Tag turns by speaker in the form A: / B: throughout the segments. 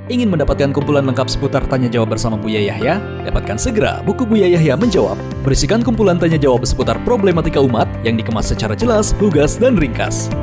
A: Ingin mendapatkan kumpulan lengkap seputar Tanya Jawab bersama Buya Yahya? Dapatkan segera buku Buya Yahya Menjawab, berisikan kumpulan tanya jawab seputar problematika umat yang dikemas secara jelas, lugas, dan ringkas.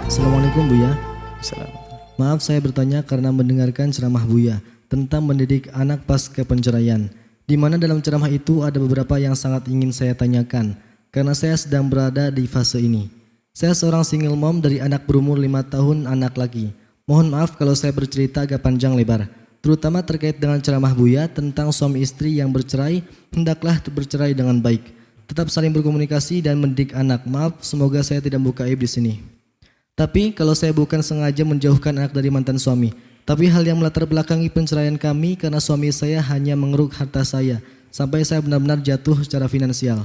B: Assalamualaikum Buya.
C: Assalamualaikum.
B: Maaf saya bertanya karena mendengarkan ceramah Buya tentang mendidik anak pasca penceraian, di mana dalam ceramah itu ada beberapa yang sangat ingin saya tanyakan karena saya sedang berada di fase ini. Saya seorang single mom dari anak berumur 5 tahun, anak laki. Mohon maaf kalau saya bercerita agak panjang lebar, terutama terkait dengan ceramah Buya tentang suami istri yang bercerai, hendaklah bercerai dengan baik. Tetap saling berkomunikasi dan mendidik anak. Maaf, semoga saya tidak membuka aib di sini. Tapi kalau saya bukan sengaja menjauhkan anak dari mantan suami, tapi hal yang melatar belakangi penceraian kami karena suami saya hanya mengeruk harta saya sampai saya benar-benar jatuh secara finansial.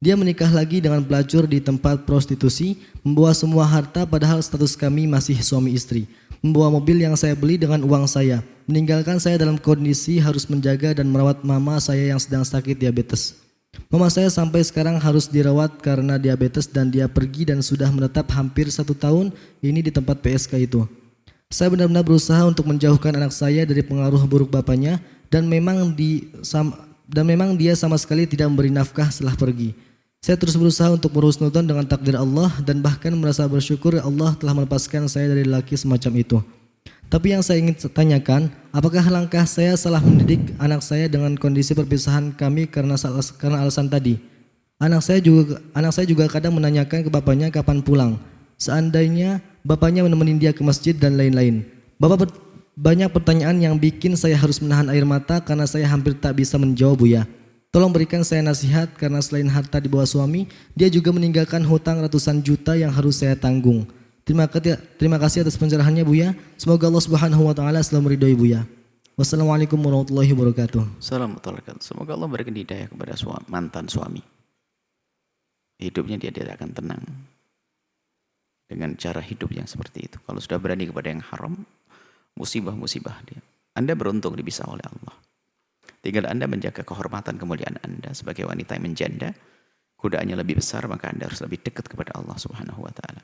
B: Dia menikah lagi dengan pelacur di tempat prostitusi, membawa semua harta padahal status kami masih suami istri. Membawa mobil yang saya beli dengan uang saya, meninggalkan saya dalam kondisi harus menjaga dan merawat mama saya yang sedang sakit diabetes. Mama saya sampai sekarang harus dirawat karena diabetes dan dia pergi dan sudah menetap hampir 1 tahun ini di tempat PSK itu. Saya benar-benar berusaha untuk menjauhkan anak saya dari pengaruh buruk bapaknya dan memang dia sama sekali tidak memberi nafkah setelah pergi. Saya terus berusaha untuk berhusnudzon dengan takdir Allah dan bahkan merasa bersyukur Allah telah melepaskan saya dari lelaki semacam itu. Tapi yang saya ingin tanyakan, apakah langkah saya salah mendidik anak saya dengan kondisi perpisahan kami karena alasan tadi? Anak saya juga kadang menanyakan ke bapaknya kapan pulang. Seandainya bapaknya menemani dia ke masjid dan lain-lain. Banyak pertanyaan yang bikin saya harus menahan air mata karena saya hampir tak bisa menjawab Buya. Tolong berikan saya nasihat karena selain harta di bawah suami, dia juga meninggalkan hutang ratusan juta yang harus saya tanggung. Terima kasih atas pencerahannya Buya. Semoga Allah Subhanahu wa taala selalu meridhoi Buya. Wassalamualaikum warahmatullahi wabarakatuh.
C: Assalamualaikum. Semoga Allah berikan hidayah kepada mantan suami. Hidupnya dia tidak akan tenang dengan cara hidup yang seperti itu. Kalau sudah berani kepada yang haram, musibah-musibah dia. Anda beruntung dipisah oleh Allah. Tinggal Anda menjaga kehormatan kemuliaan Anda sebagai wanita yang menjanda. Godaannya lebih besar, maka Anda harus lebih dekat kepada Allah Subhanahu wa taala.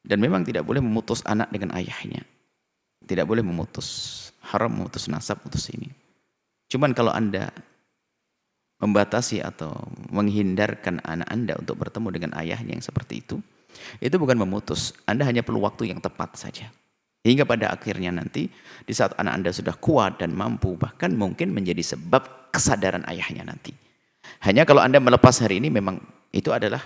C: Dan memang tidak boleh memutus anak dengan ayahnya. Tidak boleh memutus, haram memutus nasab, memutus ini. Cuman kalau Anda membatasi atau menghindarkan anak Anda untuk bertemu dengan ayahnya yang seperti itu bukan memutus. Anda hanya perlu waktu yang tepat saja. Hingga pada akhirnya nanti, di saat anak Anda sudah kuat dan mampu, bahkan mungkin menjadi sebab kesadaran ayahnya nanti. Hanya kalau Anda melepas hari ini, memang itu adalah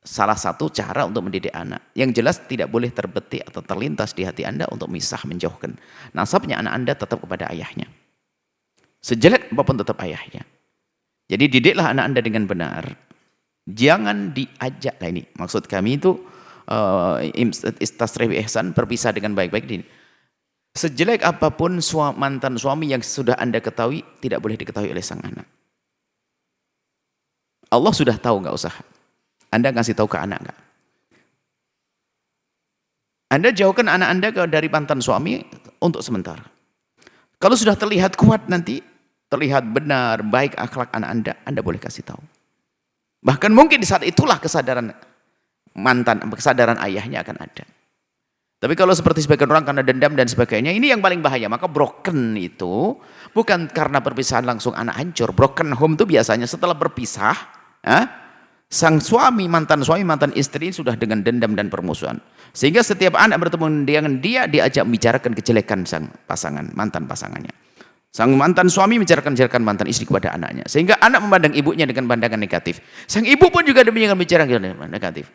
C: salah satu cara untuk mendidik anak. Yang jelas tidak boleh terbetik atau terlintas di hati Anda untuk misah, menjauhkan. Nasabnya anak Anda tetap kepada ayahnya. Sejelek apapun tetap ayahnya. Jadi didiklah anak Anda dengan benar. Jangan diajak, lah ini maksud kami itu, istasrih bi ihsan, berpisah dengan baik-baik. Sejelek apapun mantan suami yang sudah Anda ketahui, tidak boleh diketahui oleh sang anak. Allah sudah tahu, nggak usah Anda ngasih tahu ke anak nggak. Anda jauhkan anak Anda dari mantan suami untuk sementara. Kalau sudah terlihat kuat nanti, terlihat benar, baik akhlak anak Anda boleh kasih tahu. Bahkan mungkin di saat itulah kesadaran ayahnya akan ada. Tapi kalau seperti sebagian orang karena dendam dan sebagainya, ini yang paling bahaya. Maka broken itu bukan karena perpisahan langsung anak hancur. Broken home itu biasanya setelah berpisah, sang suami, mantan istri sudah dengan dendam dan permusuhan. Sehingga setiap anak bertemu dengan dia diajak membicarakan kejelekan sang pasangan, mantan pasangannya. Sang mantan suami menceritakan mantan istri kepada anaknya. Sehingga anak memandang ibunya dengan pandangan negatif. Sang ibu pun juga demikian bicara negatif.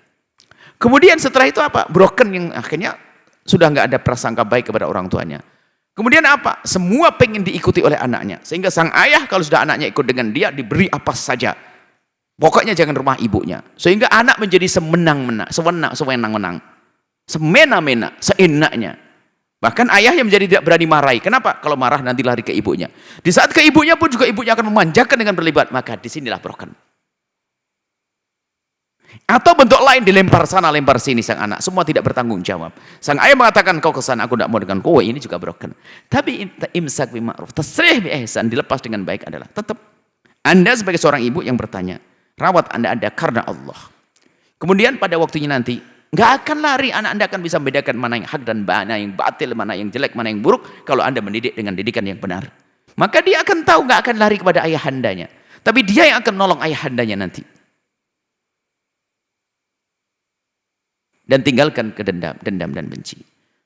C: Kemudian setelah itu apa? Broken yang akhirnya sudah nggak ada prasangka baik kepada orang tuanya. Kemudian apa? Semua pengen diikuti oleh anaknya. Sehingga sang ayah kalau sudah anaknya ikut dengan dia diberi apa saja. Pokoknya jangan rumah ibunya. Sehingga anak menjadi sewenang-wenang, semena-mena, seenaknya. Bahkan ayah yang menjadi tidak berani marahi. Kenapa? Kalau marah nanti lari ke ibunya. Di saat ke ibunya pun juga ibunya akan memanjakan dengan berlibat. Maka disinilah broken. Atau bentuk lain dilempar sana, lempar sini sang anak. Semua tidak bertanggung jawab. Sang ayah mengatakan kau ke sana, aku tidak mau dengan kowe. Ini juga broken. Tapi imsak bi ma'ruf, tasrih bi ihsan, dilepas dengan baik adalah tetap Anda sebagai seorang ibu yang bertanya, Rawat anak Anda karena Allah. Kemudian pada waktunya nanti, nggak akan lari, anak Anda akan bisa membedakan mana yang hak dan mana yang batil, mana yang jelek, mana yang buruk, kalau Anda mendidik dengan didikan yang benar. Maka dia akan tahu, nggak akan lari kepada ayahandanya. Tapi dia yang akan menolong ayahandanya nanti. Dan tinggalkan dendam dan benci.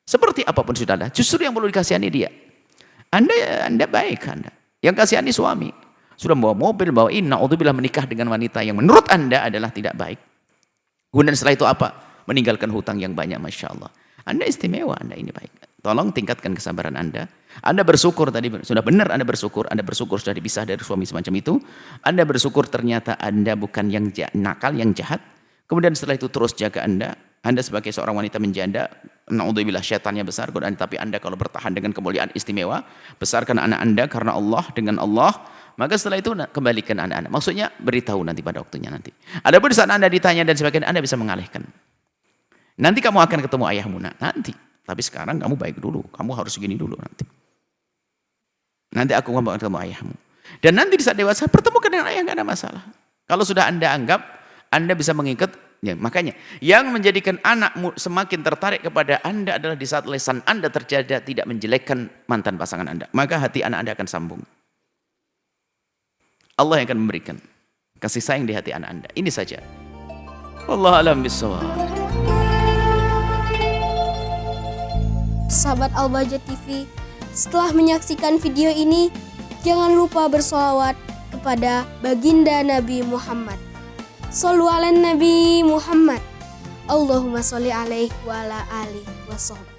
C: Seperti apapun sudahlah, justru yang perlu dikasihani dia. Anda baik Anda. Yang kasihani suami. Sudah bawa mobil, bawa ini, na'udzubillah menikah dengan wanita yang menurut Anda adalah tidak baik. Kemudian setelah itu apa? Meninggalkan hutang yang banyak, Masya Allah. Anda istimewa, Anda ini baik. Tolong tingkatkan kesabaran Anda. Anda bersyukur tadi, sudah benar Anda bersyukur sudah dipisah dari suami semacam itu. Anda bersyukur ternyata Anda bukan yang nakal, yang jahat. Kemudian setelah itu terus jaga Anda sebagai seorang wanita menjanda, na'udzubillah syaitannya besar, tapi Anda kalau bertahan dengan kemuliaan istimewa, besarkan anak Anda karena Allah, dengan Allah, maka setelah itu kembalikan anak-anak. Maksudnya beritahu nanti pada waktunya nanti. Adapun saat Anda ditanya dan sebagainya, Anda bisa mengalihkan. Nanti kamu akan ketemu ayahmu nanti. Tapi sekarang kamu baik dulu, kamu harus segini dulu nanti. Nanti aku akan ketemu ayahmu. Dan nanti di saat dewasa pertemukan dengan ayah, nggak ada masalah. Kalau sudah Anda anggap, Anda bisa mengikat. Ya, makanya yang menjadikan anakmu semakin tertarik kepada Anda adalah di saat lisan Anda terjaga tidak menjelekkan mantan pasangan Anda. Maka hati anak Anda akan sambung. Allah yang akan memberikan kasih sayang di hati anak Anda. Ini saja. Wallahu a'lam bishawab.
D: Sahabat Al-Bahjah TV, setelah menyaksikan video ini, jangan lupa bersolawat kepada baginda Nabi Muhammad. Shollu ala Nabi Muhammad. Allahumma sholli alaihi wa ala alihi wa sahbihi.